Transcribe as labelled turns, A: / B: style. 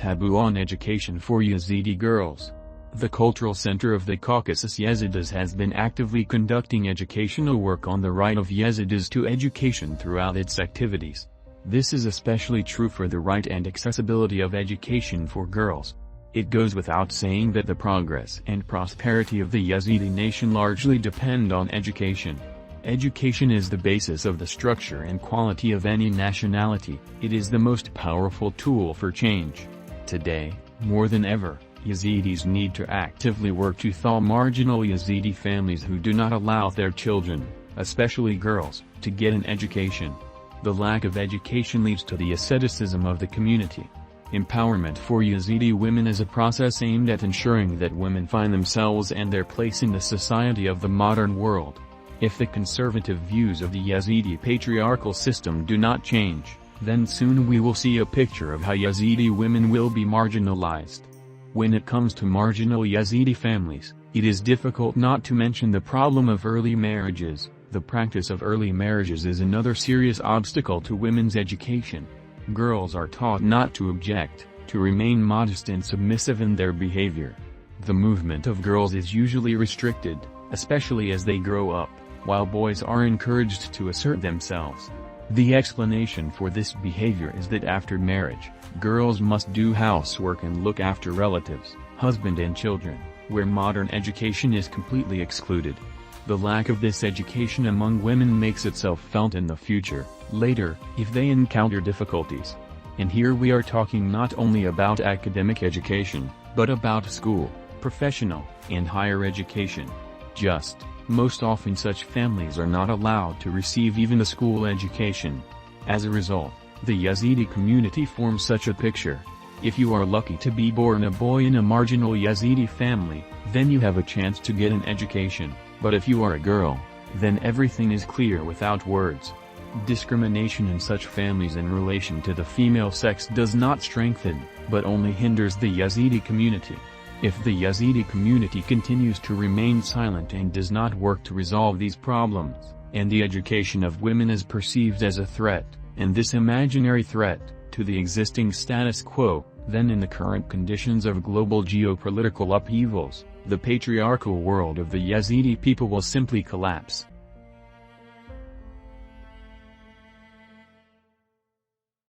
A: taboo on education for Yazidi girls. The cultural center of the Caucasus Yezidis has been actively conducting educational work on the right of Yazidis to education throughout its activities. This is especially true for the right and accessibility of education for girls. It goes without saying that the progress and prosperity of the Yazidi nation largely depend on education. Education is the basis of the structure and quality of any nationality. It is the most powerful tool for change. Today, more than ever, Yazidis need to actively work to thaw marginal Yazidi families who do not allow their children, especially girls, to get an education. The lack of education leads to the asceticism of the community. Empowerment for Yazidi women is a process aimed at ensuring that women find themselves and their place in the society of the modern world. If the conservative views of the Yazidi patriarchal system do not change, then soon we will see a picture of how Yazidi women will be marginalized. When it comes to marginal Yazidi families, it is difficult not to mention the problem of early marriages. The practice of early marriages is another serious obstacle to women's education. Girls are taught not to object, to remain modest and submissive in their behavior. The movement of girls is usually restricted, especially as they grow up, while boys are encouraged to assert themselves. The explanation for this behavior is that after marriage, girls must do housework and look after relatives, husband and children, where modern education is completely excluded. The lack of this education among women makes itself felt in the future, later, if they encounter difficulties. And here we are talking not only about academic education, but about school, professional, and higher education. Most often such families are not allowed to receive even a school education. As a result, the Yazidi community forms such a picture. If you are lucky to be born a boy in a marginal Yazidi family, then you have a chance to get an education, but if you are a girl, then everything is clear without words. Discrimination in such families in relation to the female sex does not strengthen, but only hinders the Yazidi community. If the Yazidi community continues to remain silent and does not work to resolve these problems, and the education of women is perceived as a threat, and this imaginary threat, to the existing status quo, then in the current conditions of global geopolitical upheavals, the patriarchal world of the Yazidi people will simply collapse.